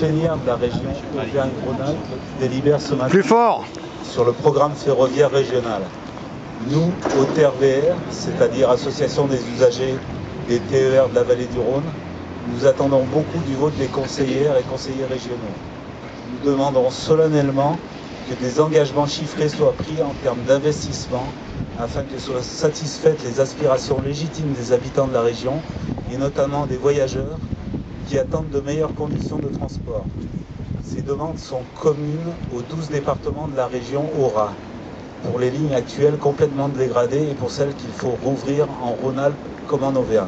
Ingénieurs de la région Auvergne-Rhône-Alpes délibère ce matin Plus fort sur le programme ferroviaire régional. Nous, au TRVR, c'est-à-dire Association des usagers des TER de la vallée du Rhône, nous attendons beaucoup du vote des conseillères et conseillers régionaux. Nous demandons solennellement que des engagements chiffrés soient pris en termes d'investissement afin que soient satisfaites les aspirations légitimes des habitants de la région et notamment des voyageurs qui attendent de meilleures conditions de transport. Ces demandes sont communes aux 12 départements de la région Aura, pour les lignes actuelles complètement dégradées et pour celles qu'il faut rouvrir en Rhône-Alpes comme en Auvergne.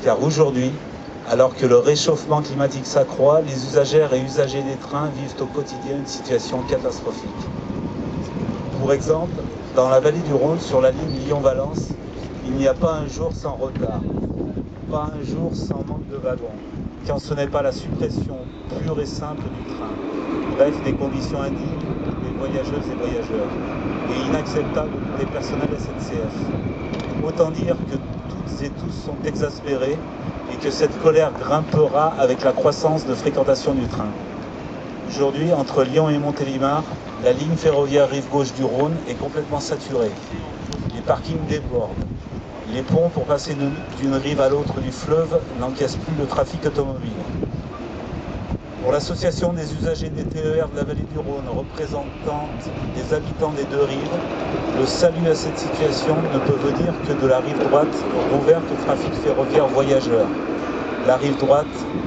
Car aujourd'hui, alors que le réchauffement climatique s'accroît, les usagères et usagers des trains vivent au quotidien une situation catastrophique. Pour exemple, dans la vallée du Rhône, sur la ligne Lyon-Valence, il n'y a pas un jour sans retard, pas un jour sans manque de wagons, quand ce n'est pas la suppression pure et simple du train. Bref, des conditions indignes des voyageuses et voyageurs et inacceptables des personnels SNCF. Autant dire que toutes et tous sont exaspérés et que cette colère grimpera avec la croissance de fréquentation du train. Aujourd'hui, entre Lyon et Montélimar, la ligne ferroviaire rive gauche du Rhône est complètement saturée. Les parkings débordent. Les ponts pour passer d'une rive à l'autre du fleuve n'encaissent plus le trafic automobile. Pour l'association des usagers des TER de la vallée du Rhône, représentant des habitants des deux rives, le salut à cette situation ne peut venir que de la rive droite rouverte au trafic ferroviaire voyageur. La rive droite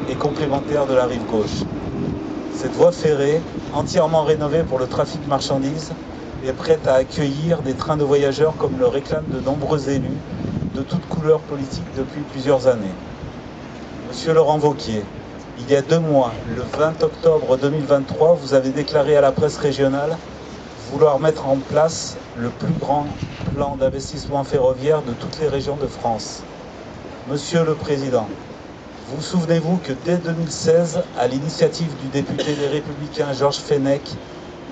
est complémentaire de la rive gauche. Cette voie ferrée, entièrement rénovée pour le trafic marchandises, est prête à accueillir des trains de voyageurs comme le réclament de nombreux élus de toutes couleurs politiques depuis plusieurs années. Monsieur Laurent Wauquiez, il y a 2 mois, le 20 octobre 2023, vous avez déclaré à la presse régionale vouloir mettre en place le plus grand plan d'investissement ferroviaire de toutes les régions de France. Monsieur le Président, vous souvenez-vous que dès 2016, à l'initiative du député des Républicains Georges Fenech,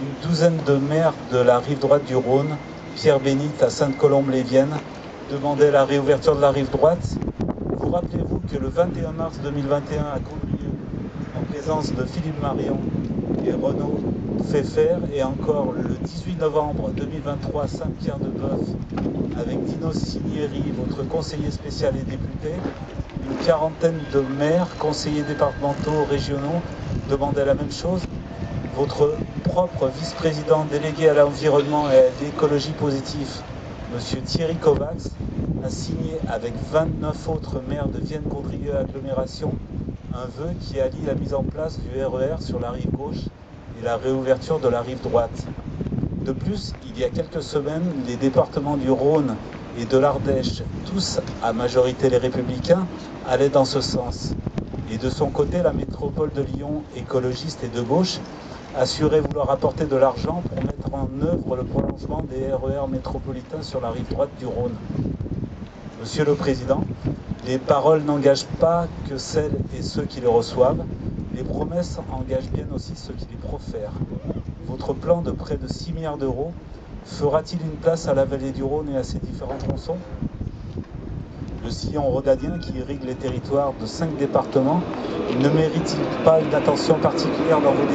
une douzaine de maires de la rive droite du Rhône, Pierre Bénite à Sainte-Colombe-les-Viennes, demandaient la réouverture de la rive droite? Vous rappelez-vous que le 21 mars 2021 à Condrieu, en présence de Philippe Marion et Renaud Pfeffer, et encore le 18 novembre 2023 à Saint-Pierre-de-Bœuf, avec Dino Cinieri, votre conseiller spécial et député, une quarantaine de maires, conseillers départementaux, régionaux, demandaient la même chose. Votre propre vice-président délégué à l'environnement et à l'écologie positive, M. Thierry Kovacs, a signé avec 29 autres maires de Vienne-Condrieu Agglomération un vœu qui allie la mise en place du RER sur la rive gauche et la réouverture de la rive droite. De plus, il y a quelques semaines, les départements du Rhône et de l'Ardèche, tous à majorité les Républicains, allaient dans ce sens. Et de son côté, la métropole de Lyon, écologiste et de gauche, assurait vouloir apporter de l'argent pour mettre en œuvre le prolongement des RER métropolitains sur la rive droite du Rhône. Monsieur le Président, les paroles n'engagent pas que celles et ceux qui les reçoivent, les promesses engagent bien aussi ceux qui les profèrent. Votre plan de près de 6 milliards d'euros fera-t-il une place à la vallée du Rhône et à ses différents tronçons? Le sillon rhodanien qui irrigue les territoires de 5 départements ne mérite-t-il pas une attention particulière dans vos décisions?